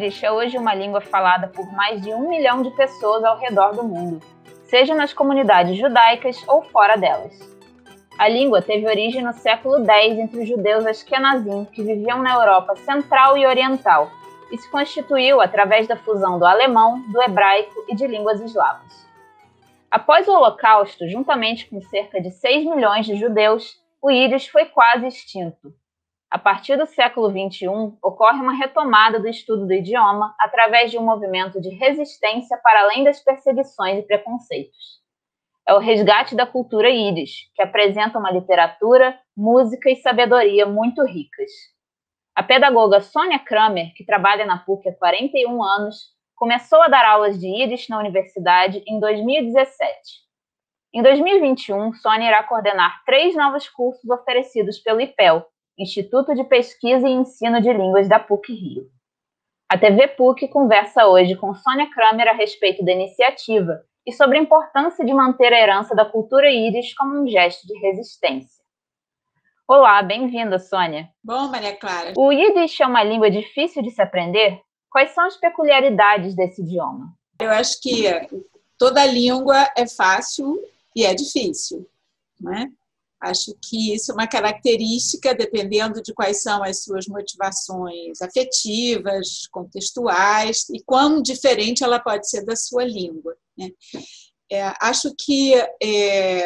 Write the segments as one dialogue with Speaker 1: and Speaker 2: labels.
Speaker 1: Yiddish é hoje uma língua falada por mais de 1 milhão de pessoas ao redor do mundo, seja nas comunidades judaicas ou fora delas. A língua teve origem no século X entre os judeus Ashkenazim, que viviam na Europa Central e Oriental, e se constituiu através da fusão do alemão, do hebraico e de línguas eslavas. Após o Holocausto, juntamente com cerca de 6 milhões de judeus, o Yiddish foi quase extinto. A partir do século XXI, ocorre uma retomada do estudo do idioma através de um movimento de resistência para além das perseguições e preconceitos. É o resgate da cultura Yiddish, que apresenta uma literatura, música e sabedoria muito ricas. A pedagoga Sônia Kramer, que trabalha na PUC há 41 anos, começou a dar aulas de Yiddish na universidade em 2017. Em 2021, Sônia irá coordenar 3 novos cursos oferecidos pelo IPEL, Instituto de Pesquisa e Ensino de Línguas da PUC-Rio. A TV PUC conversa hoje com Sônia Kramer a respeito da iniciativa e sobre a importância de manter a herança da cultura Yiddish como um gesto de resistência. Olá, bem-vinda, Sônia.
Speaker 2: Bom, Maria Clara.
Speaker 1: O Yiddish é uma língua difícil de se aprender? Quais são as peculiaridades desse idioma?
Speaker 2: Eu acho que toda língua é fácil e é difícil, né? Acho que isso é uma característica, dependendo de quais são as suas motivações afetivas, contextuais, e quão diferente ela pode ser da sua língua, né? Acho que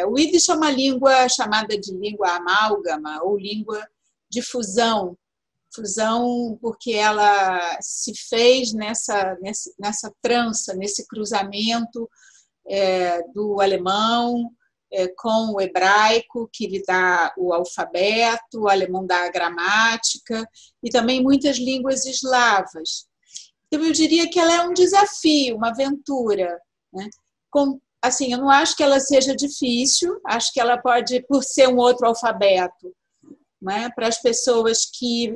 Speaker 2: o Yiddish é uma língua chamada de língua amálgama, ou língua de fusão. Fusão porque ela se fez nessa trança, nesse cruzamento do alemão, com o hebraico, que lhe dá o alfabeto, o alemão dá a gramática, e também muitas línguas eslavas. Então, eu diria que ela é um desafio, uma aventura, né? Assim, eu não acho que ela seja difícil, acho que ela pode, por ser um outro alfabeto, né? Para as pessoas que,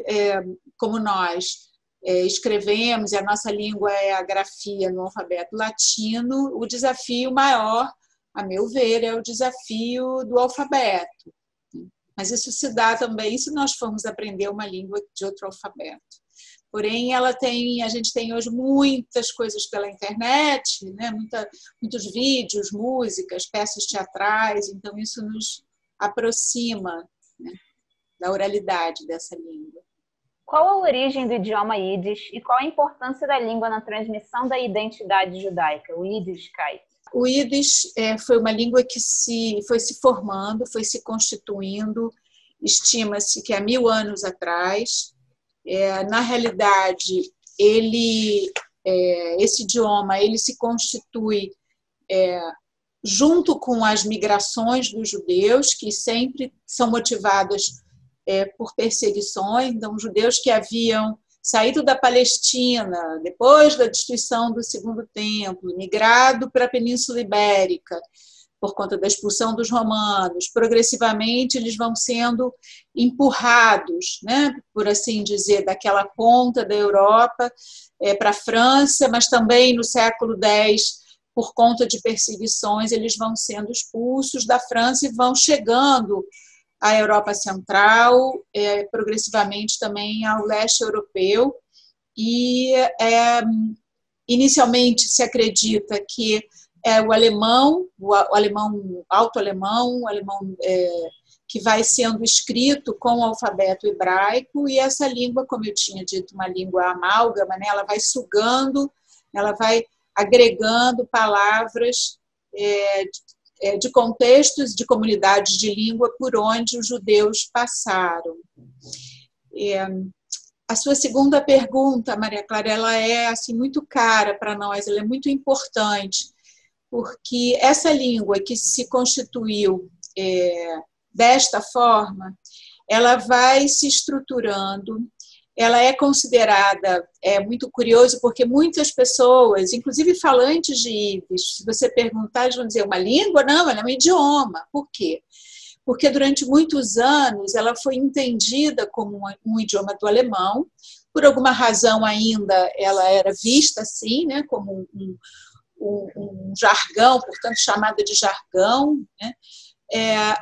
Speaker 2: como nós, escrevemos, e a nossa língua é a grafia no alfabeto latino, o desafio maior, a meu ver, é o desafio do alfabeto. Mas isso se dá também se nós formos aprender uma língua de outro alfabeto. Porém, a gente tem hoje muitas coisas pela internet, né? Muitos vídeos, músicas, peças teatrais, então isso nos aproxima, né, da oralidade dessa língua.
Speaker 1: Qual a origem do idioma Yiddish e qual a importância da língua na transmissão da identidade judaica, o Yiddishkeit?
Speaker 2: O Yiddish foi uma língua que foi se formando, foi se constituindo, estima-se que há 1000 anos atrás. Na realidade, esse idioma ele se constitui junto com as migrações dos judeus, que sempre são motivadas por perseguições. Então, judeus que haviam saído da Palestina depois da destruição do Segundo Templo, migrado para a Península Ibérica por conta da expulsão dos romanos, progressivamente eles vão sendo empurrados, né, por assim dizer, daquela ponta da Europa para a França, mas também no século X, por conta de perseguições, eles vão sendo expulsos da França e vão chegando à Europa Central, progressivamente também ao leste europeu, e inicialmente se acredita que o alemão alto-alemão, o alemão que vai sendo escrito com o alfabeto hebraico, e essa língua, como eu tinha dito, uma língua amálgama, né, ela vai sugando, ela vai agregando palavras de contextos de comunidades de língua por onde os judeus passaram. A sua segunda pergunta, Maria Clara, ela é assim, muito cara para nós, ela é muito importante, porque essa língua que se constituiu desta forma, ela vai se estruturando. Ela é considerada, muito curioso, porque muitas pessoas, inclusive falantes de Yiddish, se você perguntar, eles vão dizer, uma língua? Não, ela é um idioma. Por quê? Porque durante muitos anos ela foi entendida como um idioma do alemão, por alguma razão ainda ela era vista assim, né, como um jargão, portanto chamada de jargão, né?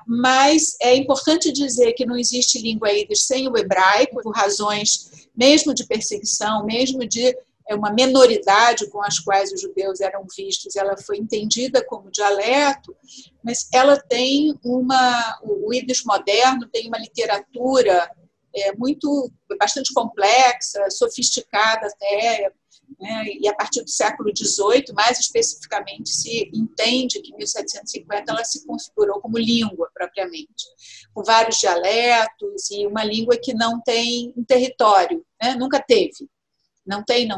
Speaker 2: Mas é importante dizer que não existe língua Yiddish sem o hebraico, por razões mesmo de perseguição, mesmo de uma menoridade com as quais os judeus eram vistos, ela foi entendida como dialeto, mas ela tem o Yiddish moderno tem uma literatura bastante complexa, sofisticada até, né? E a partir do século XVIII, mais especificamente, se entende que em 1750 ela se configurou como língua propriamente, com vários dialetos e uma língua que não tem um território, né? Nunca teve.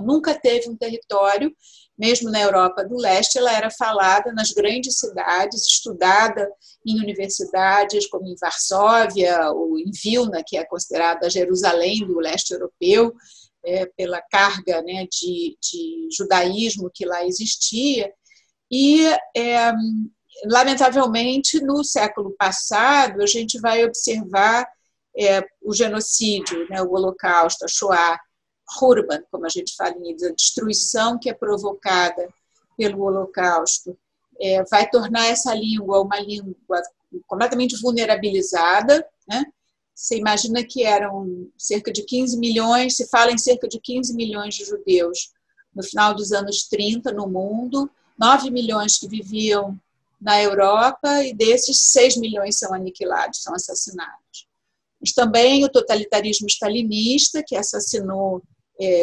Speaker 2: Nunca teve um território, mesmo na Europa do Leste, ela era falada nas grandes cidades, estudada em universidades como em Varsóvia ou em Vilna, que é considerada a Jerusalém do leste europeu, pela carga, né, de judaísmo que lá existia. E, lamentavelmente, no século passado, a gente vai observar o genocídio, né, o Holocausto, a Shoah, Hurban, como a gente fala em inglês, a destruição que é provocada pelo Holocausto, vai tornar essa língua uma língua completamente vulnerabilizada, né? Você imagina que eram cerca de 15 milhões, se fala em cerca de 15 milhões de judeus no final dos anos 30 no mundo, 9 milhões que viviam na Europa, e desses 6 milhões são aniquilados, são assassinados. Mas também o totalitarismo stalinista, que assassinou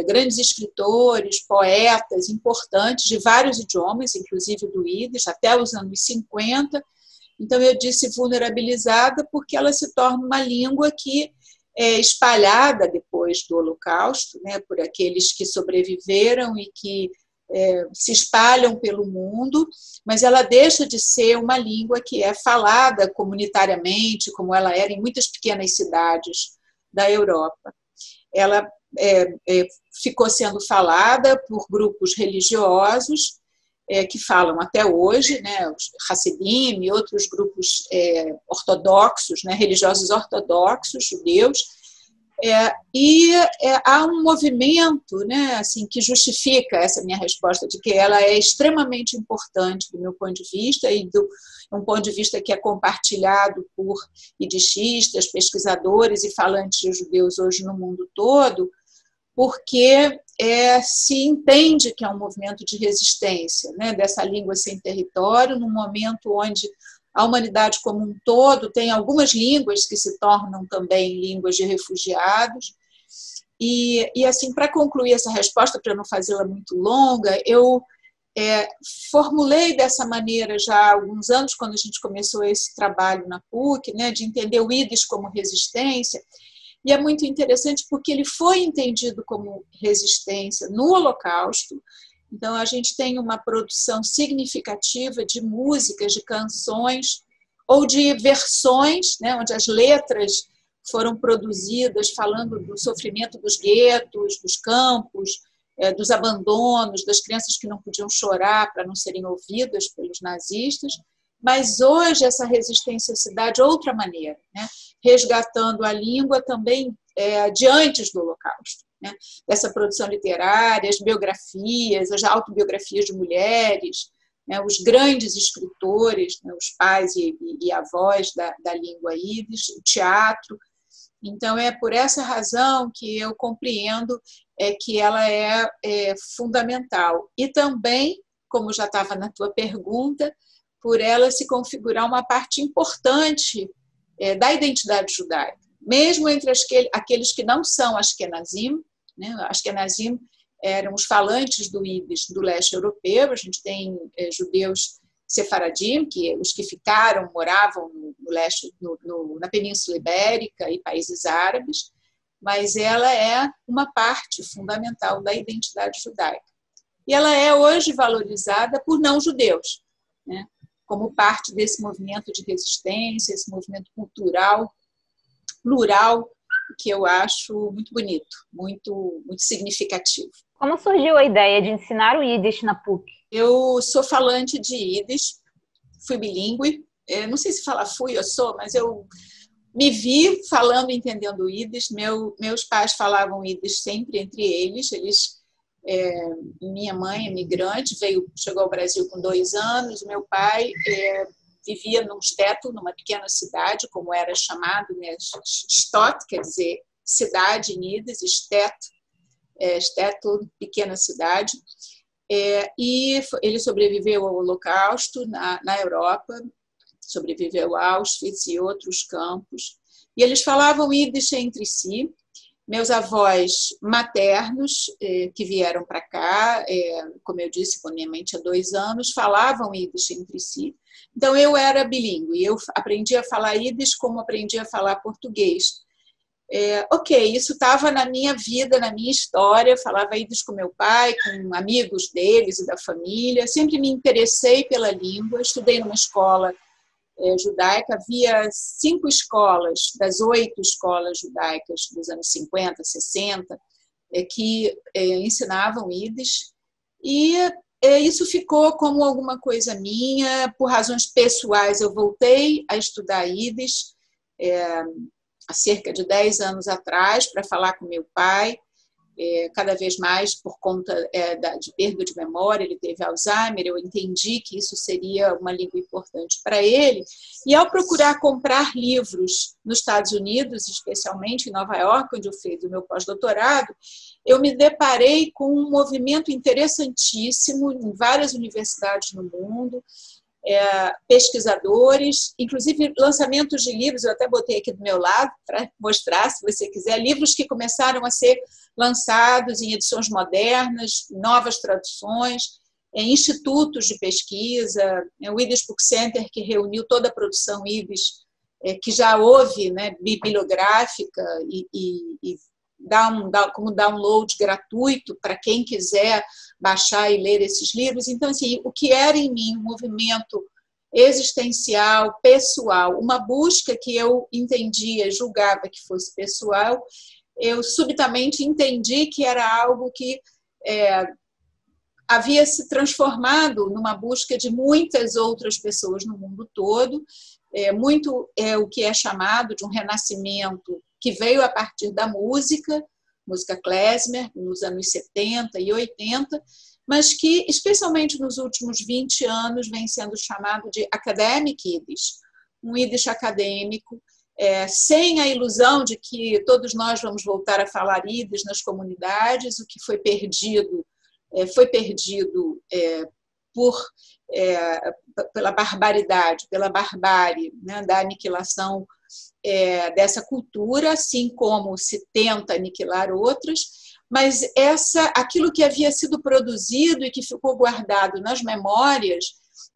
Speaker 2: grandes escritores, poetas importantes de vários idiomas, inclusive do Yiddish, até os anos 50. Então, eu disse vulnerabilizada porque ela se torna uma língua que é espalhada depois do Holocausto, né, por aqueles que sobreviveram e que se espalham pelo mundo, mas ela deixa de ser uma língua que é falada comunitariamente, como ela era em muitas pequenas cidades da Europa. Ela ficou sendo falada por grupos religiosos que falam até hoje, né, os Hassidim e outros grupos ortodoxos, né, religiosos ortodoxos, judeus, há um movimento, né, assim, que justifica essa minha resposta de que ela é extremamente importante do meu ponto de vista e um ponto de vista que é compartilhado por yiddishistas, pesquisadores e falantes de judeus hoje no mundo todo, porque se entende que é um movimento de resistência, né, dessa língua sem território, num momento onde a humanidade como um todo tem algumas línguas que se tornam também línguas de refugiados. E assim, para concluir essa resposta, para não fazê-la muito longa, eu formulei dessa maneira já há alguns anos, quando a gente começou esse trabalho na PUC, né, de entender o Yiddish como resistência. E é muito interessante porque ele foi entendido como resistência no Holocausto. Então, a gente tem uma produção significativa de músicas, de canções, ou de versões, né, onde as letras foram produzidas falando do sofrimento dos guetos, dos campos, dos abandonos, das crianças que não podiam chorar para não serem ouvidas pelos nazistas. Mas hoje essa resistência se dá de outra maneira, né? Resgatando a língua também de antes do Holocausto, né? Dessa produção literária, as biografias, as autobiografias de mulheres, né? Os grandes escritores, né? Os pais e avós da língua Yiddish, o teatro. Então, é por essa razão que eu compreendo que ela é fundamental. E também, como já estava na tua pergunta, por ela se configurar uma parte importante da identidade judaica, mesmo entre aqueles que não são Ashkenazim, né? Ashkenazim eram os falantes do Yiddish do leste europeu, a gente tem judeus sefaradim, os que moravam no leste, na Península Ibérica e países árabes, mas ela é uma parte fundamental da identidade judaica. E ela é hoje valorizada por não-judeus, né? Como parte desse movimento de resistência, esse movimento cultural, plural, que eu acho muito bonito, muito, muito significativo.
Speaker 1: Como surgiu a ideia de ensinar o Yiddish na PUC?
Speaker 2: Eu sou falante de Yiddish, fui bilíngue, não sei se eu sou, mas eu me vi falando e entendendo Yiddish. Meus pais falavam Yiddish sempre entre eles. Minha mãe, imigrante, chegou ao Brasil com 2 anos. Meu pai vivia num shtetl, numa pequena cidade, como era chamado, né? Stott, quer dizer cidade em Yiddish, shtetl. Stettin, pequena cidade. E ele sobreviveu ao Holocausto na Europa, sobreviveu a Auschwitz e outros campos. E eles falavam Yiddish entre si. Meus avós maternos, que vieram para cá, como eu disse, quando minha mãe tinha 2 anos, falavam Yiddish entre si. Então, eu era bilíngue. Eu aprendi a falar Yiddish como aprendi a falar português. Isso estava na minha vida, na minha história. Eu falava Yiddish com meu pai, com amigos deles e da família. Sempre me interessei pela língua. Estudei numa escola judaica. Havia 5 escolas, das 8 escolas judaicas dos anos 50, 60, que ensinavam Yiddish. E isso ficou como alguma coisa minha. Por razões pessoais, eu voltei a estudar Yiddish há cerca de 10 anos atrás, para falar com meu pai, cada vez mais por conta de perda de memória. Ele teve Alzheimer, eu entendi que isso seria uma língua importante para ele. E ao procurar comprar livros nos Estados Unidos, especialmente em Nova York, onde eu fiz o meu pós-doutorado, eu me deparei com um movimento interessantíssimo em várias universidades no mundo, pesquisadores, inclusive lançamentos de livros. Eu até botei aqui do meu lado para mostrar, se você quiser, livros que começaram a ser lançados em edições modernas, novas traduções, institutos de pesquisa, o Yiddish Book Center, que reuniu toda a produção Yiddish, que já houve, né, bibliográfica, e como download gratuito para quem quiser baixar e ler esses livros. Então, assim, o que era em mim um movimento existencial, pessoal, uma busca que eu entendia, julgava que fosse pessoal, eu subitamente entendi que era algo que havia se transformado numa busca de muitas outras pessoas no mundo todo, muito o que é chamado de um renascimento que veio a partir da música klezmer, nos anos 70 e 80, mas que, especialmente nos últimos 20 anos, vem sendo chamado de academic Yiddish, um Yiddish acadêmico, sem a ilusão de que todos nós vamos voltar a falar Yiddish nas comunidades. O que foi perdido pela barbaridade, pela barbárie, né, da aniquilação dessa cultura, assim como se tenta aniquilar outras, mas aquilo que havia sido produzido e que ficou guardado nas memórias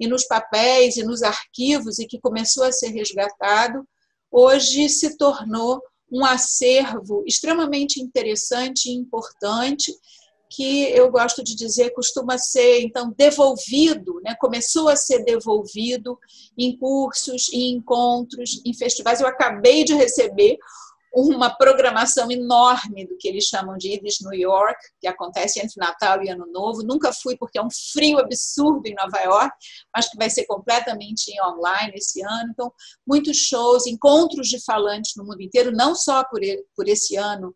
Speaker 2: e nos papéis e nos arquivos e que começou a ser resgatado, hoje se tornou um acervo extremamente interessante e importante, que eu gosto de dizer costuma ser, então, devolvido, né? Começou a ser devolvido em cursos, em encontros, em festivais. Eu acabei de receber uma programação enorme do que eles chamam de Yiddish New York, que acontece entre Natal e Ano Novo. Nunca fui porque é um frio absurdo em Nova York, mas que vai ser completamente online esse ano. Então, muitos shows, encontros de falantes no mundo inteiro, não só por esse ano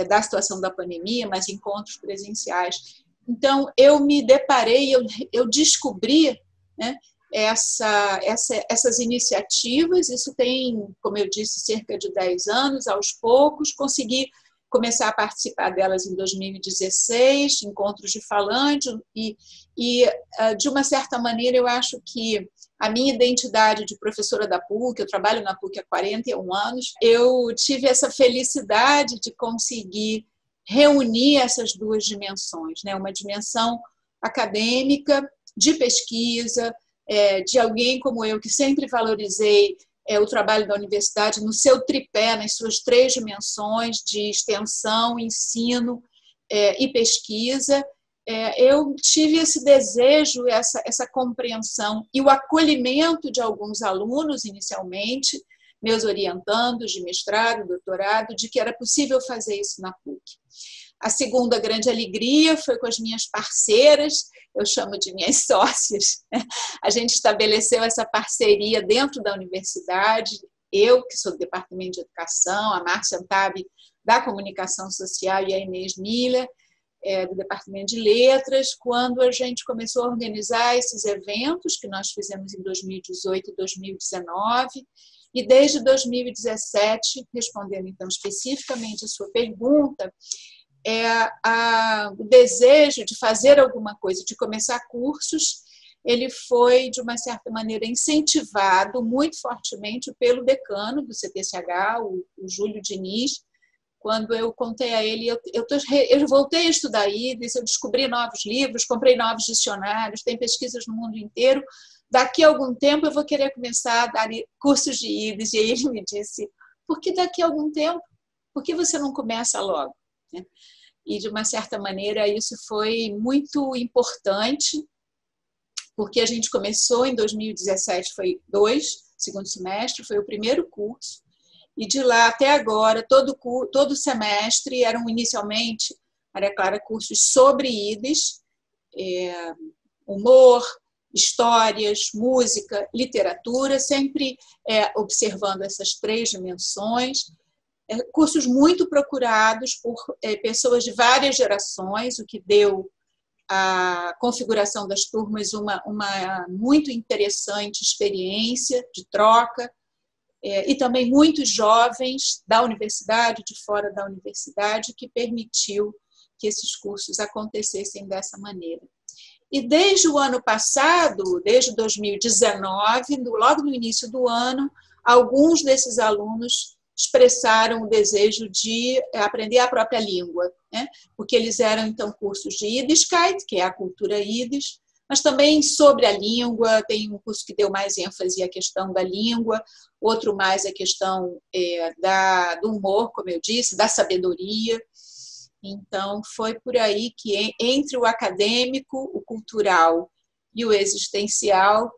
Speaker 2: da situação da pandemia, mas encontros presenciais. Então, eu me deparei, eu descobri, né, essas iniciativas. Isso tem, como eu disse, cerca de 10 anos. Aos poucos, consegui começar a participar delas em 2016, encontros de falantes, e de uma certa maneira, eu acho que a minha identidade de professora da PUC, eu trabalho na PUC há 41 anos, eu tive essa felicidade de conseguir reunir essas duas dimensões, né? Uma dimensão acadêmica, de pesquisa, de alguém como eu, que sempre valorizei o trabalho da universidade no seu tripé, nas suas 3 dimensões de extensão, ensino e pesquisa. Eu tive esse desejo, essa compreensão e o acolhimento de alguns alunos, inicialmente, meus orientandos de mestrado, doutorado, de que era possível fazer isso na PUC. A segunda grande alegria foi com as minhas parceiras, eu chamo de minhas sócias. A gente estabeleceu essa parceria dentro da universidade, eu, que sou do Departamento de Educação, a Márcia Antabi, da Comunicação Social, e a Inês Miller, do Departamento de Letras, quando a gente começou a organizar esses eventos que nós fizemos em 2018 e 2019, e desde 2017, respondendo então especificamente a sua pergunta, o desejo de fazer alguma coisa, de começar cursos, ele foi, de uma certa maneira, incentivado muito fortemente pelo decano do CTCH, o Júlio Diniz. Quando eu contei a ele, eu voltei a estudar IDES, eu descobri novos livros, comprei novos dicionários, tem pesquisas no mundo inteiro. Daqui a algum tempo eu vou querer começar a dar cursos de IDES. E aí ele me disse, por que daqui a algum tempo? Por que você não começa logo? E, de uma certa maneira, isso foi muito importante, porque a gente começou em 2017, foi segundo semestre, foi o primeiro curso, e de lá até agora, todo semestre eram inicialmente, Maria Clara, cursos sobre IDES, humor, histórias, música, literatura, sempre observando essas 3 dimensões, cursos muito procurados por pessoas de várias gerações, o que deu a configuração das turmas uma muito interessante experiência de troca, e também muitos jovens da universidade, de fora da universidade, que permitiu que esses cursos acontecessem dessa maneira. E desde o ano passado, desde 2019, logo no início do ano, alguns desses alunos expressaram o desejo de aprender a própria língua, porque eles eram, então, cursos de Yiddishkeit, que é a cultura Yiddish, mas também sobre a língua. Tem um curso que deu mais ênfase à questão da língua, outro mais à questão do humor, como eu disse, da sabedoria. Então, foi por aí que, entre o acadêmico, o cultural e o existencial,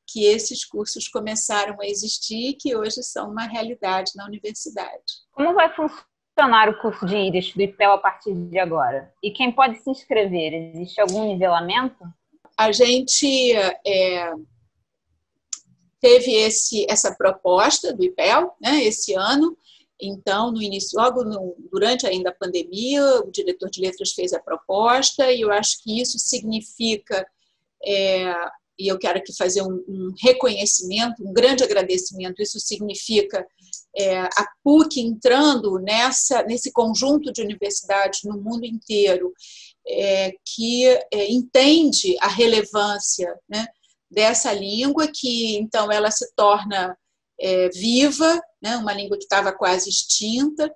Speaker 2: que esses cursos começaram a existir e que hoje são uma realidade na universidade.
Speaker 1: Como vai funcionar o curso de Yiddish do IPEL a partir de agora? E quem pode se inscrever? Existe algum nivelamento?
Speaker 2: A gente teve essa proposta do IPEL, esse ano. Então, no início, durante ainda a pandemia, o diretor de letras fez a proposta, e eu acho que isso significa, e eu quero aqui fazer um reconhecimento, um grande agradecimento, isso significa a PUC entrando nesse conjunto de universidades no mundo inteiro, que entende a relevância, dessa língua, que então ela se torna viva, uma língua que estava quase extinta.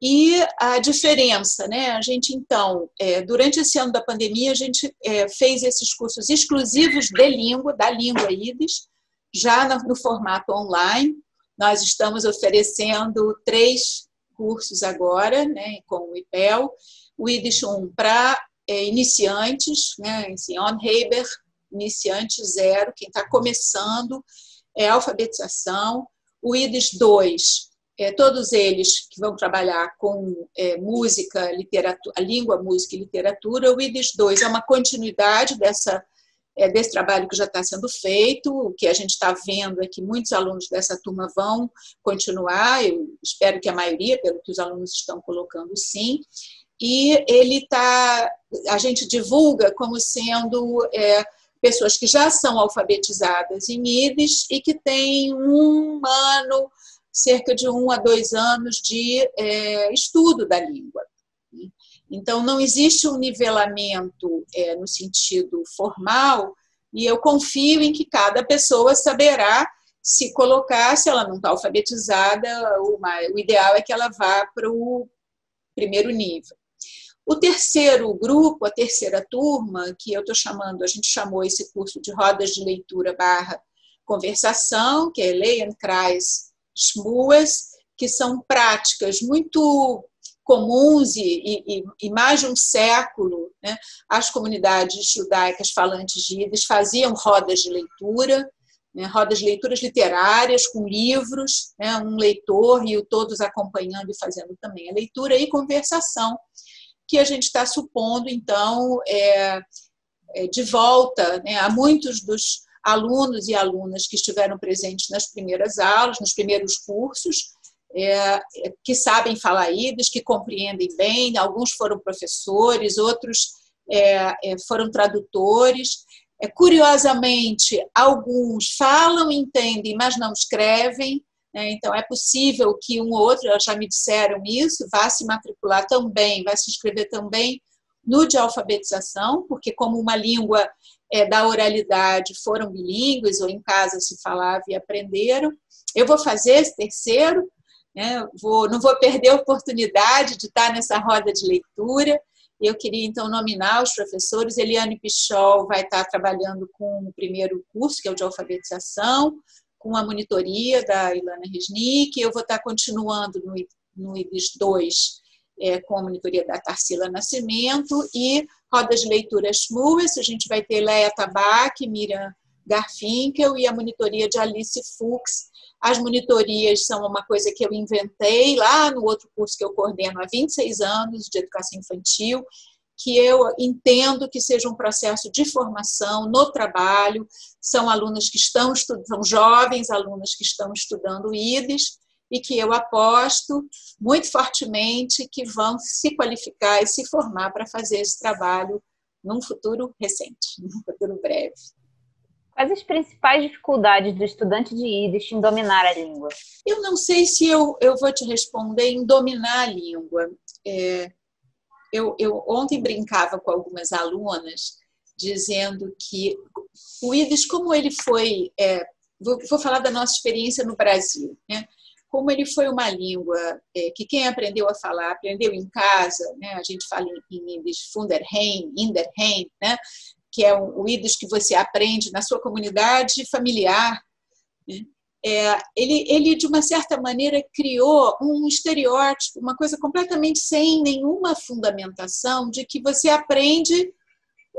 Speaker 2: E a diferença, a gente, então, durante esse ano da pandemia, a gente fez esses cursos exclusivos da língua Yiddish, já no formato online. Nós estamos oferecendo 3 cursos agora, com o IPEL, o Yiddish 1 para iniciantes, assim, Onheber, iniciante 0, quem está começando, alfabetização, o Yiddish 2, todos eles que vão trabalhar com música, literatura, a língua, música e literatura. O Yiddish 2 é uma continuidade desse trabalho que já está sendo feito. O que a gente está vendo é que muitos alunos dessa turma vão continuar, eu espero que a maioria, pelo que os alunos estão colocando, sim. E a gente divulga como sendo pessoas que já são alfabetizadas em Yiddish e que têm cerca de 1 a 2 anos de estudo da língua. Então, não existe um nivelamento no sentido formal, e eu confio em que cada pessoa saberá se colocar. Se ela não está alfabetizada, o ideal é que ela vá para o primeiro nível. O terceiro grupo, a terceira turma, que eu estou chamando, a gente chamou esse curso de rodas de leitura / conversação, que é Lehenkreis Shmuas, que são práticas muito comuns e mais de um século, as comunidades judaicas falantes de Yiddish faziam rodas de leitura, rodas de leituras literárias com livros, um leitor e todos acompanhando e fazendo também a leitura, e conversação, que a gente está supondo, então, de volta a muitos dos alunos e alunas que estiveram presentes nas primeiras aulas, nos primeiros cursos, que sabem falar Yiddish, que compreendem bem. Alguns foram professores, outros foram tradutores. Curiosamente, alguns falam, entendem, mas não escrevem, né? Então, é possível que um ou outro, já me disseram isso, vá se matricular também, vai se inscrever também no de alfabetização, porque como uma língua da oralidade foram bilíngues, ou em casa se falava e aprenderam. Eu vou fazer esse terceiro, né? Não vou perder a oportunidade de estar nessa roda de leitura. Eu queria, então, nominar os professores. Eliane Pichol vai estar trabalhando com o primeiro curso, que é o de alfabetização, com a monitoria da Ilana Resnick. Eu vou estar continuando no IBIS 2, com a monitoria da Tarsila Nascimento, e rodas de leitura SMUES, a gente vai ter Leia Tabac, Miriam Garfinkel e a monitoria de Alice Fuchs. As monitorias são uma coisa que eu inventei lá no outro curso que eu coordeno há 26 anos, de educação infantil, que eu entendo que seja um processo de formação no trabalho. São alunos que estão estudando, são jovens alunos que estão estudando IDES, e que eu aposto muito fortemente que vão se qualificar e se formar para fazer esse trabalho num futuro recente, num futuro breve.
Speaker 1: Quais as principais dificuldades do estudante de IDES em dominar a língua?
Speaker 2: Eu não sei se eu vou te responder em dominar a língua. Eu ontem brincava com algumas alunas, dizendo que o IDES, como ele foi... vou falar da nossa experiência no Brasil, né? Como ele foi uma língua que quem aprendeu a falar, aprendeu em casa, né? A gente fala em IDES Funderheim, Inderheim, né? Que é o IDES que você aprende na sua comunidade familiar, né? Ele, de uma certa maneira, criou um estereótipo, uma coisa completamente sem nenhuma fundamentação, de que você aprende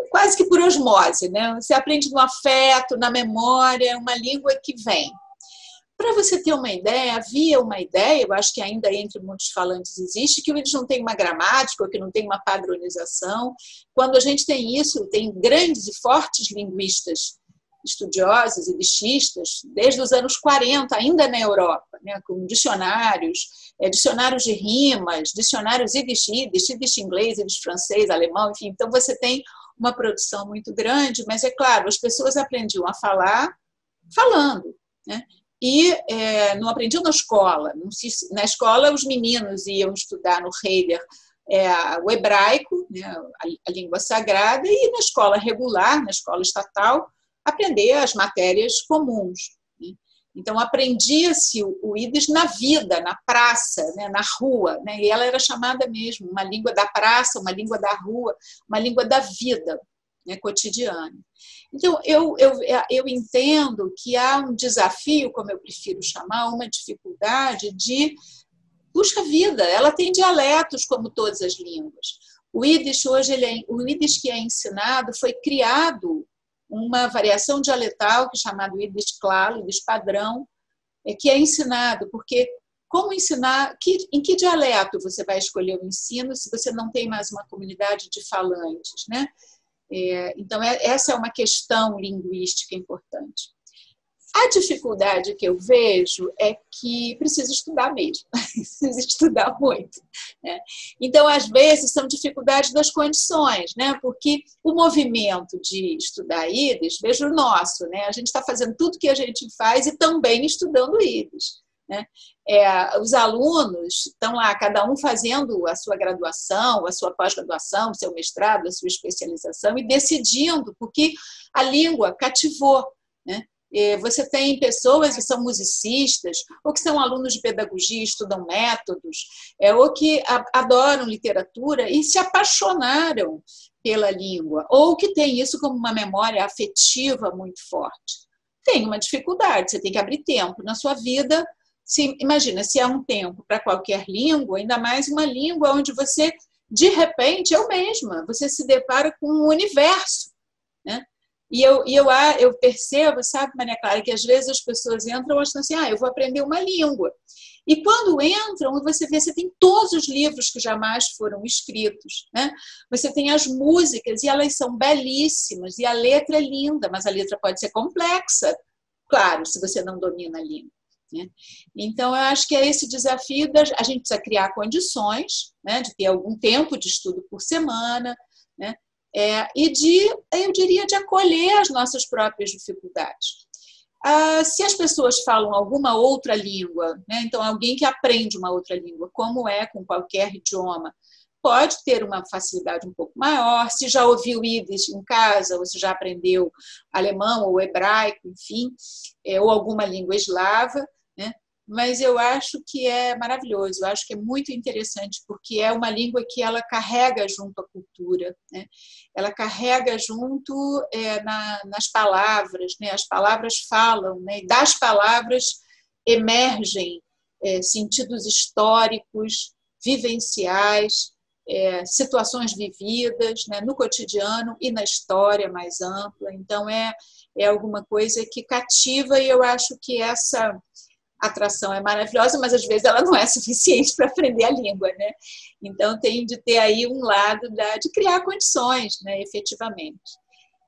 Speaker 2: quase que por osmose, né? Você aprende no afeto, na memória, uma língua que vem. Para você ter uma ideia, havia uma ideia, eu acho que ainda entre muitos falantes existe, que o IDES não tem uma gramática, ou que não tem uma padronização. Quando a gente tem isso, tem grandes e fortes linguistas estudiosos e idistas, desde os anos 40, ainda na Europa, né, com dicionários, dicionários de rimas, dicionários IDIS inglês, IDIS francês, alemão, enfim. Então, você tem uma produção muito grande, mas, é claro, as pessoas aprendiam a falar falando, né? E não aprendiam na escola. Na escola, os meninos iam estudar no Heider o hebraico, né, a língua sagrada, e na escola regular, na escola estatal, aprender as matérias comuns, né? Então, aprendia-se o IDES na vida, na praça, né, na rua, né? E ela era chamada mesmo uma língua da praça, uma língua da rua, uma língua da vida, né, cotidiana. Então, eu entendo que há um desafio, como eu prefiro chamar, uma dificuldade de... Puxa vida, ela tem dialetos como todas as línguas. O IDES, hoje, o IDES que é ensinado foi criado uma variação dialetal que é chamado IDES claro, IDES padrão, que é ensinado, porque como ensinar, em que dialeto você vai escolher o ensino se você não tem mais uma comunidade de falantes, né? Então, essa é uma questão linguística importante. A dificuldade que eu vejo é que precisa estudar mesmo, precisa estudar muito, né? Então, às vezes, são dificuldades das condições, né? Porque o movimento de estudar IDES, veja o nosso, né? A gente está fazendo tudo que a gente faz e também estudando IDES, né? Os alunos estão lá, cada um fazendo a sua graduação, a sua pós-graduação, o seu mestrado, a sua especialização e decidindo, porque a língua cativou, né? Você tem pessoas que são musicistas, ou que são alunos de pedagogia, estudam métodos, ou que adoram literatura e se apaixonaram pela língua, ou que têm isso como uma memória afetiva muito forte. Tem uma dificuldade, você tem que abrir tempo na sua vida. Imagina, se há um tempo para qualquer língua, ainda mais uma língua onde você, de repente, eu mesma, você se depara com um universo, né? E eu percebo, sabe, Maria Clara, que às vezes as pessoas entram e acham assim, eu vou aprender uma língua. E quando entram, você vê, você tem todos os livros que jamais foram escritos, né? Você tem as músicas, e elas são belíssimas, e a letra é linda, mas a letra pode ser complexa, claro, se você não domina a língua, né? Então, eu acho que é esse desafio, a gente precisa criar condições, né, de ter algum tempo de estudo por semana, né? E eu diria, de acolher as nossas próprias dificuldades. Se as pessoas falam alguma outra língua, né? Então alguém que aprende uma outra língua, como é com qualquer idioma, pode ter uma facilidade um pouco maior. Se já ouviu Yiddish em casa, ou se já aprendeu alemão ou hebraico, enfim, ou alguma língua eslava, né? Mas eu acho que é maravilhoso, eu acho que é muito interessante, porque é uma língua que ela carrega junto a cultura, né? Ela carrega junto nas palavras, né? As palavras falam, né? E das palavras emergem sentidos históricos, vivenciais, situações vividas, né? No cotidiano e na história mais ampla. Então, é alguma coisa que cativa, e eu acho que essa atração é maravilhosa, mas às vezes ela não é suficiente para aprender a língua, né? Então tem de ter aí um lado de criar condições, né, efetivamente.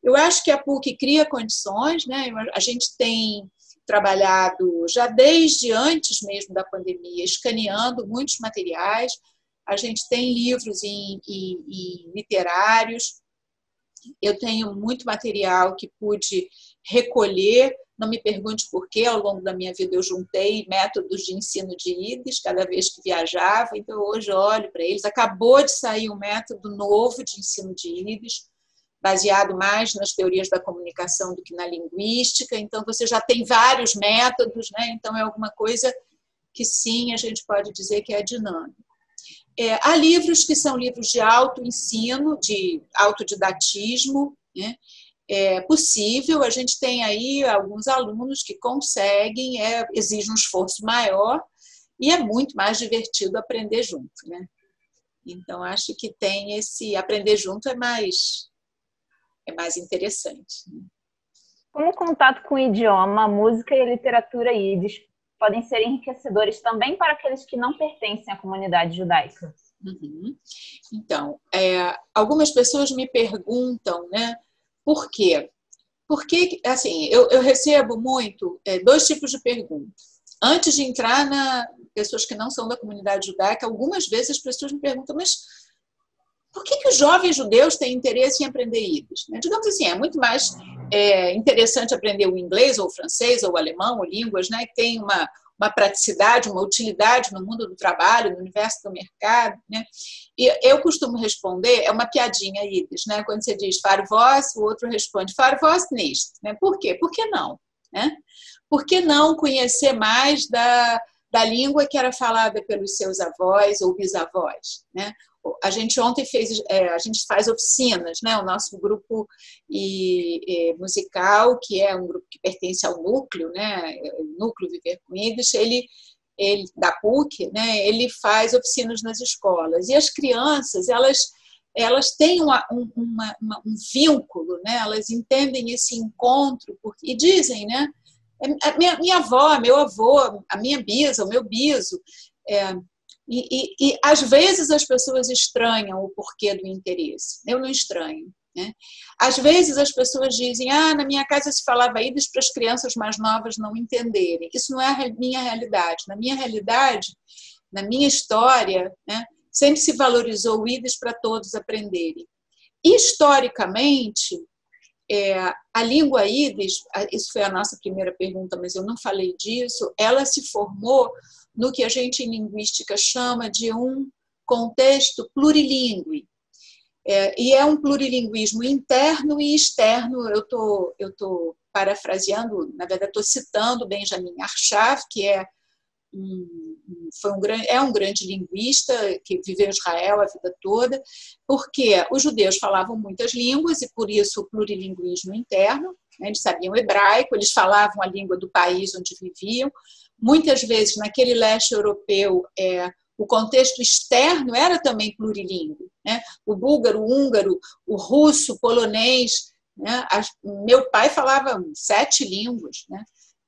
Speaker 2: Eu acho que a PUC cria condições, né? A gente tem trabalhado já desde antes mesmo da pandemia, escaneando muitos materiais, a gente tem livros em literários, eu tenho muito material que pude recolher. Não me pergunte por quê, ao longo da minha vida eu juntei métodos de ensino de Yiddish cada vez que viajava, então hoje olho para eles. Acabou de sair um método novo de ensino de Yiddish, baseado mais nas teorias da comunicação do que na linguística, então você já tem vários métodos, né? Então é alguma coisa que sim, a gente pode dizer que é dinâmico. Há livros que são livros de autoensino, de autodidatismo, né? É possível, a gente tem aí alguns alunos que conseguem, exige um esforço maior e é muito mais divertido aprender junto, né? Então, acho que tem esse aprender junto é mais interessante.
Speaker 1: Como o contato com o idioma, a música e a literatura Yiddish podem ser enriquecedores também para aqueles que não pertencem à comunidade judaica?
Speaker 2: Uhum. Então, algumas pessoas me perguntam, né, por quê? Porque, assim, eu recebo muito dois tipos de perguntas. Antes de entrar pessoas que não são da comunidade judaica, algumas vezes as pessoas me perguntam, mas por que os jovens judeus têm interesse em aprender Yiddish? Digamos assim, é muito mais interessante aprender o inglês, ou o francês, ou o alemão, ou línguas, né, que tem uma praticidade, uma utilidade no mundo do trabalho, no universo do mercado, né? E eu costumo responder, é uma piadinha Yiddish, né? Quando você diz "far vós", o outro responde "far vós nicht", né? Por quê? Por que não? Né? Por que não conhecer mais da língua que era falada pelos seus avós ou bisavós, né? A gente ontem a gente faz oficinas, né? O nosso grupo musical, que é um grupo que pertence ao núcleo, né? O Núcleo Viver com Yiddish, ele da PUC, né? Ele faz oficinas nas escolas. E as crianças, elas têm um vínculo, né? Elas entendem esse encontro e dizem, né? Minha avó, meu avô, a minha bisa, o meu biso. E às vezes as pessoas estranham o porquê do interesse. Eu não estranho, né? Às vezes as pessoas dizem, na minha casa se falava Yiddish para as crianças mais novas não entenderem. Isso não é a minha realidade. Na minha realidade, na minha história, né, sempre se valorizou o Yiddish para todos aprenderem. Historicamente, a língua Yiddish, isso foi a nossa primeira pergunta, mas eu não falei disso, ela se formou no que a gente em linguística chama de um contexto plurilingüe. E é um plurilinguismo interno e externo. Eu tô parafraseando, na verdade estou citando Benjamin Arshav, que é um grande linguista que viveu em Israel a vida toda, porque os judeus falavam muitas línguas e por isso o plurilinguismo interno, né? Eles sabiam hebraico, eles falavam a língua do país onde viviam. Muitas vezes naquele leste europeu o contexto externo era também plurilíngue, né? O búlgaro, o húngaro, o russo, o polonês, né? Meu pai falava 7 línguas, né?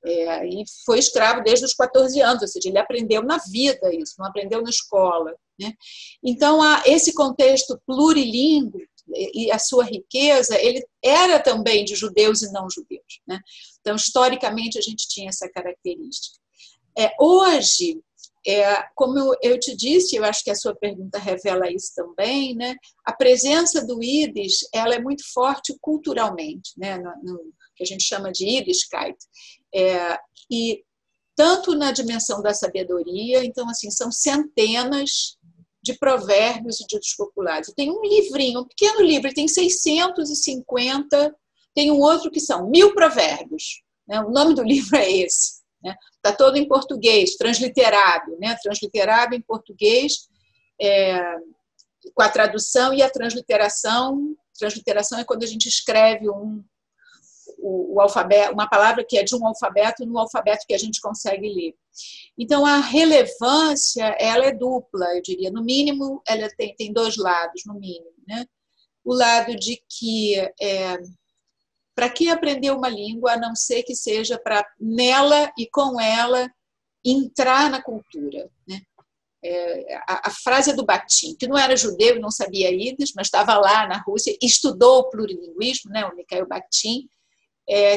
Speaker 2: E foi escravo desde os 14 anos, ou seja, ele aprendeu na vida isso, não aprendeu na escola, né? Então, esse contexto plurilíngue e a sua riqueza, ele era também de judeus e não judeus, né? Então, historicamente, a gente tinha essa característica. Hoje, Como eu te disse, eu acho que a sua pergunta revela isso também, né? A presença do Yiddish, ela é muito forte culturalmente, né? No que a gente chama de Yiddishkeit. E tanto na dimensão da sabedoria, então, assim, são centenas de provérbios e ditos populares. Tem um livrinho, um pequeno livro, ele tem 650, tem um outro que são 1000 provérbios, né? O nome do livro é esse. Está todo em português, transliterado, né? Transliterado em português, com a tradução e a transliteração. Transliteração é quando a gente escreve o alfabeto, uma palavra que é de um alfabeto no alfabeto que a gente consegue ler. Então, a relevância, ela é dupla, eu diria. No mínimo, ela tem dois lados, no mínimo, né? O lado de que para que aprender uma língua, a não ser que seja para nela e com ela entrar na cultura, né? A frase é do Bakhtin, que não era judeu e não sabia Yiddish, mas estava lá na Rússia, estudou o plurilinguismo, né? O Mikhail Bakhtin,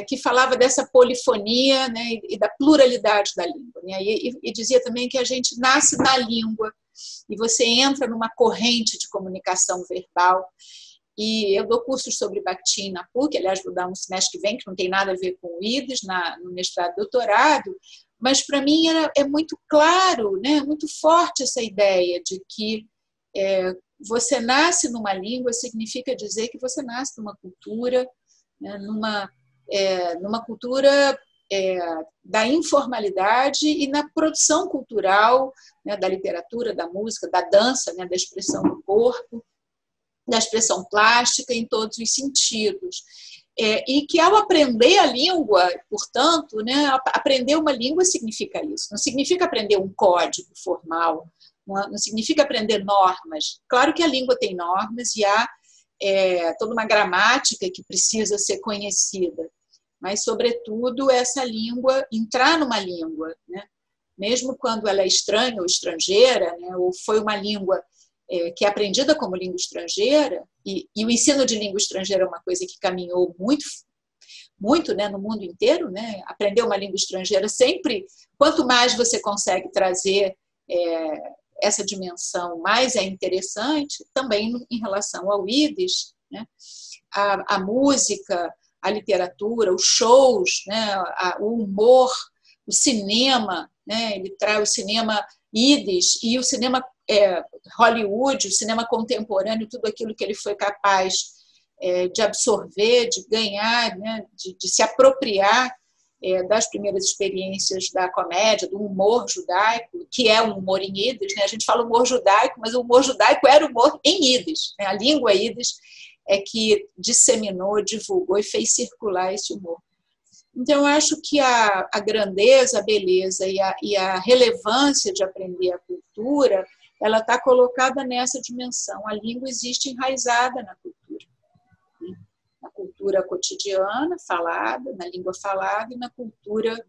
Speaker 2: que falava dessa polifonia, né? E da pluralidade da língua, né? E dizia também que a gente nasce na língua e você entra numa corrente de comunicação verbal. E eu dou cursos sobre Bakhtin na PUC, aliás, vou dar um semestre que vem, que não tem nada a ver com o Yiddish, no mestrado e doutorado, mas para mim é muito claro, né, muito forte essa ideia de que você nasce numa língua significa dizer que você nasce numa cultura, né, numa cultura da informalidade e na produção cultural, né, da literatura, da música, da dança, né, da expressão do corpo, da expressão plástica em todos os sentidos. E que ao aprender a língua, portanto, né, aprender uma língua significa isso. Não significa aprender um código formal, não significa aprender normas. Claro que a língua tem normas e há toda uma gramática que precisa ser conhecida, mas, sobretudo, essa língua, entrar numa língua, né, mesmo quando ela é estranha ou estrangeira, né, ou foi uma língua que é aprendida como língua estrangeira, e o ensino de língua estrangeira é uma coisa que caminhou muito, né, no mundo inteiro, né? Aprender uma língua estrangeira sempre, quanto mais você consegue trazer essa dimensão, mais é interessante, também em relação ao Yiddish, né? A música, a literatura, os shows, né? O humor, o cinema, né? Ele traz o cinema Yiddish e o cinema Hollywood, o cinema contemporâneo, tudo aquilo que ele foi capaz de absorver, de ganhar, né, de se apropriar das primeiras experiências da comédia, do humor judaico, que é um humor em Yiddish, né? A gente fala humor judaico, mas o humor judaico era humor em Yiddish, né? A língua Yiddish é que disseminou, divulgou e fez circular esse humor. Então, eu acho que a grandeza, a beleza e a relevância de aprender a cultura, ela está colocada nessa dimensão. A língua existe enraizada na cultura. Né? Na cultura cotidiana, falada, na língua falada, e na cultura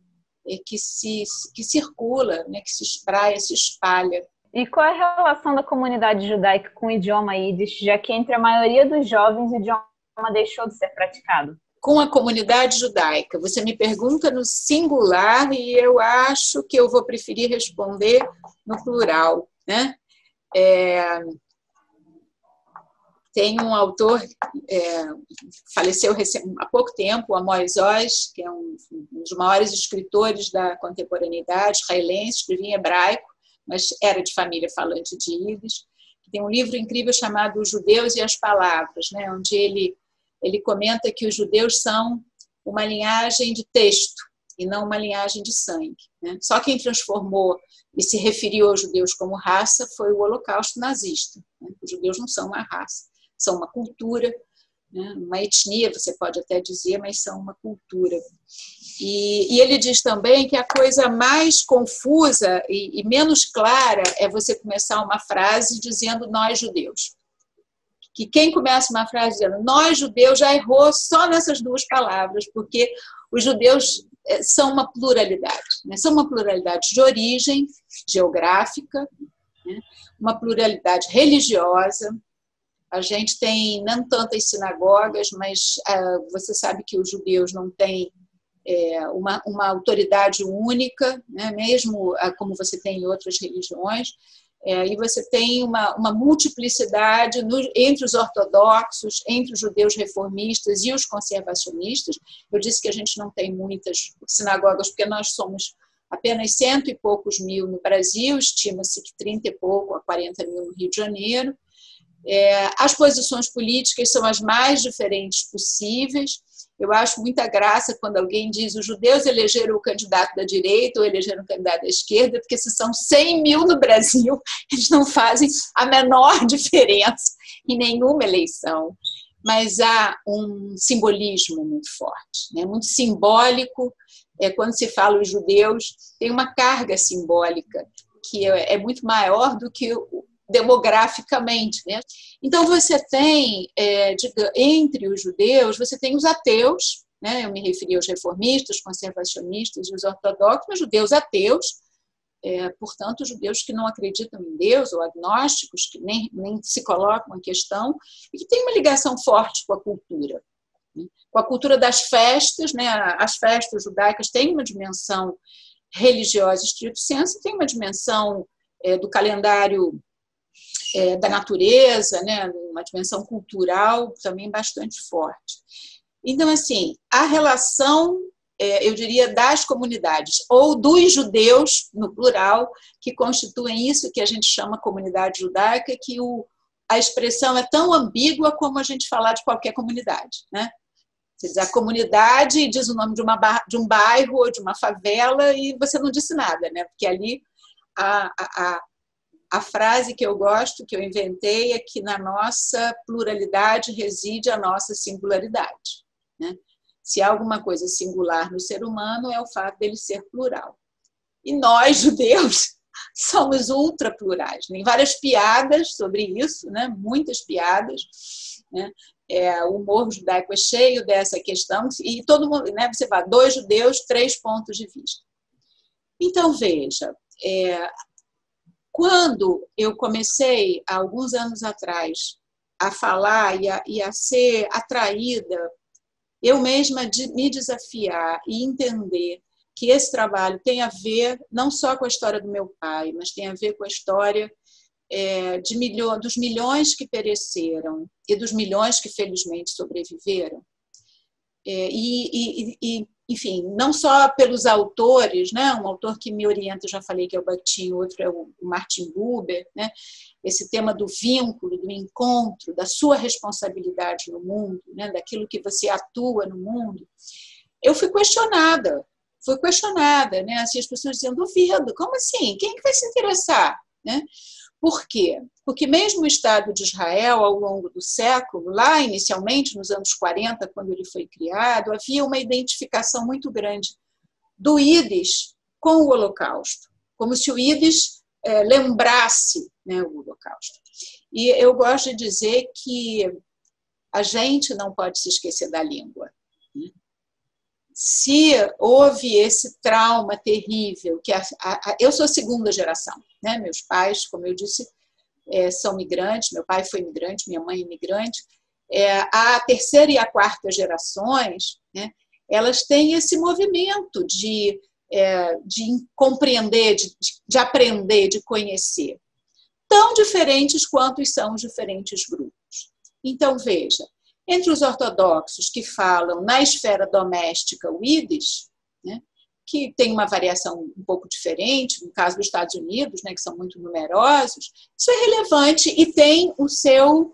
Speaker 2: que circula, né? Que se espraia, se espalha.
Speaker 1: E qual é a relação da comunidade judaica com o idioma Yiddish, já que entre a maioria dos jovens o idioma deixou de ser praticado?
Speaker 2: Com a comunidade judaica. Você me pergunta no singular e eu acho que eu vou preferir responder no plural, né? Tem um autor, faleceu há pouco tempo, o Amos Oz, que é um dos maiores escritores da contemporaneidade, israelense, escrevia em hebraico, mas era de família falante de Yiddish. Tem um livro incrível chamado Os Judeus e as Palavras, né? Onde ele comenta que os judeus são uma linhagem de texto e não uma linhagem de sangue, né? Só quem transformou e se referiu aos judeus como raça foi o Holocausto nazista, né? Os judeus não são uma raça, são uma cultura, né? Uma etnia, você pode até dizer, mas são uma cultura. E ele diz também que a coisa mais confusa e menos clara é você começar uma frase dizendo nós judeus. Que quem começa uma frase dizendo nós judeus já errou só nessas duas palavras, porque os judeus são uma pluralidade, né? São uma pluralidade de origem geográfica, né? Uma pluralidade religiosa. A gente tem não tantas sinagogas, mas você sabe que os judeus não têm uma autoridade única, né? Mesmo como você tem em outras religiões, e você tem uma multiplicidade entre os ortodoxos, entre os judeus reformistas e os conservacionistas. Eu disse que a gente não tem muitas sinagogas, porque nós somos apenas 100 e poucos mil no Brasil, estima-se que 30 e pouco a 40 mil no Rio de Janeiro. As posições políticas são as mais diferentes possíveis. Eu acho muita graça quando alguém diz os judeus elegeram o candidato da direita ou elegeram o candidato da esquerda, porque se são 100 mil no Brasil, eles não fazem a menor diferença em nenhuma eleição. Mas há um simbolismo muito forte, né? Muito simbólico. Quando se fala os judeus, tem uma carga simbólica que é muito maior do que demograficamente, né? Então você tem, entre os judeus, você tem os ateus, né? Eu me referi aos reformistas, conservacionistas e os ortodoxos, mas judeus ateus, portanto, judeus que não acreditam em Deus, ou agnósticos, que nem se colocam em questão, e que têm uma ligação forte com a cultura. Com a cultura das festas, né? As festas judaicas têm uma dimensão religiosa, estrito sensu, tem uma dimensão do calendário da natureza, né? Uma dimensão cultural também bastante forte. Então, assim, a relação, eu diria, das comunidades, ou dos judeus, no plural, que constituem isso que a gente chama comunidade judaica, que a expressão é tão ambígua como a gente falar de qualquer comunidade, né? Quer dizer, a comunidade diz o nome de um bairro ou de uma favela e você não disse nada, né? Porque ali a frase que eu gosto, que eu inventei, é que na nossa pluralidade reside a nossa singularidade, né? Se há alguma coisa singular no ser humano, é o fato dele ser plural. E nós, judeus, somos ultra plurais. Tem várias piadas sobre isso, né? Muitas piadas, né? O humor judaico é cheio dessa questão, e todo mundo, né? Você vai, 2 judeus, 3 pontos de vista. Então, veja, quando eu comecei, há alguns anos atrás, a falar e a ser atraída, eu mesma me desafiar e entender que esse trabalho tem a ver não só com a história do meu pai, mas tem a ver com a história dos milhões que pereceram e dos milhões que felizmente sobreviveram. Enfim, não só pelos autores, né? Um autor que me orienta, já falei que é o Bakhtin, outro é o Martin Buber, né? Esse tema do vínculo, do encontro, da sua responsabilidade no mundo, né? Daquilo que você atua no mundo. Eu fui questionada, né? Assim, as pessoas dizendo, duvido, como assim? Quem é que vai se interessar? Né? Por quê? Porque mesmo o Estado de Israel, ao longo do século, lá inicialmente, nos anos 40, quando ele foi criado, havia uma identificação muito grande do Yiddish com o Holocausto, como se o Yiddish lembrasse, né, o Holocausto. E eu gosto de dizer que a gente não pode se esquecer da língua. Se houve esse trauma terrível, que eu sou a segunda geração, né? Meus pais, como eu disse, são migrantes, meu pai foi imigrante, minha mãe é imigrante, a terceira e a quarta gerações, né? Elas têm esse movimento de compreender, de aprender, de conhecer, tão diferentes quanto são os diferentes grupos. Então, veja, entre os ortodoxos que falam na esfera doméstica o Yiddish, né, que tem uma variação um pouco diferente, no caso dos Estados Unidos, né, que são muito numerosos, isso é relevante e tem o seu,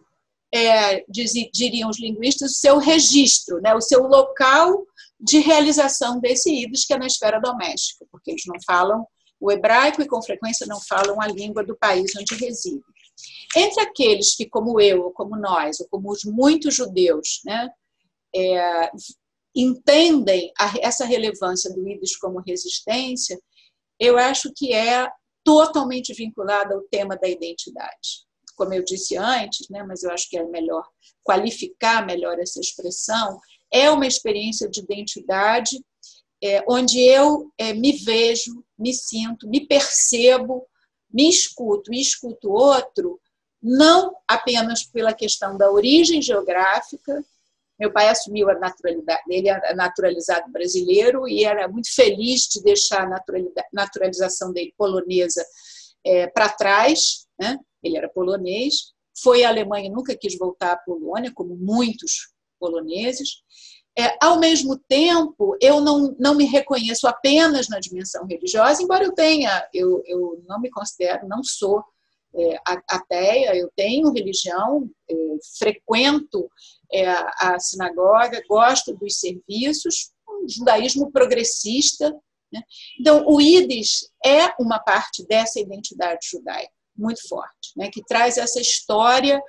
Speaker 2: diriam os linguistas, o seu registro, né, o seu local de realização desse Yiddish, que é na esfera doméstica, porque eles não falam o hebraico e, com frequência, não falam a língua do país onde residem. Entre aqueles que, como eu, ou como nós, ou como os muitos judeus, né, entendem essa relevância do Yiddish como resistência, eu acho que é totalmente vinculada ao tema da identidade. Como eu disse antes, né, mas eu acho que é melhor qualificar melhor essa expressão, é uma experiência de identidade onde eu me vejo, me sinto, me percebo, me escuto e escuto o outro, não apenas pela questão da origem geográfica, Meu pai assumiu a naturalidade, ele era naturalizado brasileiro e era muito feliz de deixar a naturalização dele polonesa para trás, né? Ele era polonês, foi à Alemanha e nunca quis voltar à Polônia, como muitos poloneses. Ao mesmo tempo, eu não me reconheço apenas na dimensão religiosa, embora eu não me considero, não sou ateia, eu tenho religião, frequento a sinagoga, gosto dos serviços, um judaísmo progressista, né? Então, o Yiddish é uma parte dessa identidade judaica, muito forte, né? Que traz essa história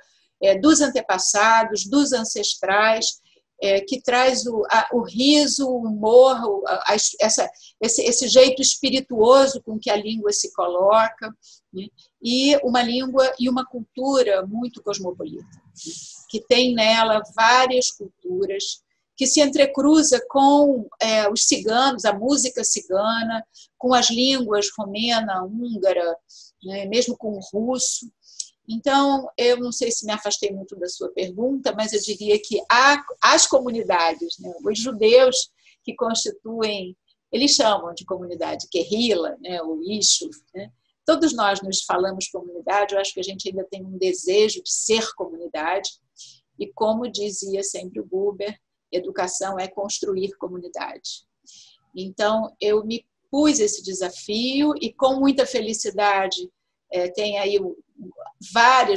Speaker 2: dos antepassados, dos ancestrais, que traz o riso, o humor, esse jeito espirituoso com que a língua se coloca, né? E uma língua e uma cultura muito cosmopolita, né? Que tem nela várias culturas, que se entrecruza com os ciganos, a música cigana, com as línguas romena, húngara, né? Mesmo com o russo. Então, eu não sei se me afastei muito da sua pergunta, mas eu diria que as comunidades, né, os judeus que constituem, eles chamam de comunidade Kehila, né, o Ishu, né, todos nós nos falamos comunidade, eu acho que a gente ainda tem um desejo de ser comunidade, e como dizia sempre o Buber, educação é construir comunidade. Então, eu me pus esse desafio e com muita felicidade tem aí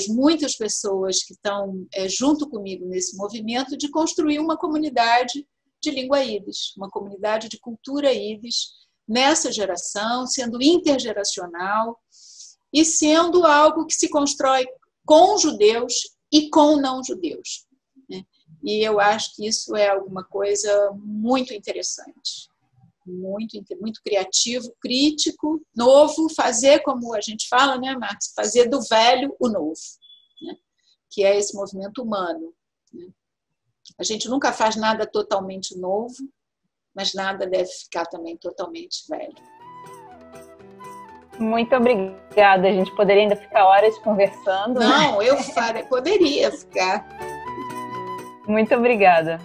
Speaker 2: muitas pessoas que estão junto comigo nesse movimento de construir uma comunidade de língua Yiddish, uma comunidade de cultura Yiddish nessa geração, sendo intergeracional e sendo algo que se constrói com judeus e com não-judeus, né? E eu acho que isso é alguma coisa muito interessante. Muito criativo, crítico, novo, fazer, como a gente fala, né, Marx? Fazer do velho o novo, né? Que é esse movimento humano, né? A gente nunca faz nada totalmente novo, mas nada deve ficar também totalmente velho.
Speaker 1: Muito obrigada. A gente poderia ainda ficar horas conversando.
Speaker 2: Não, né? Eu poderia ficar.
Speaker 1: Muito obrigada.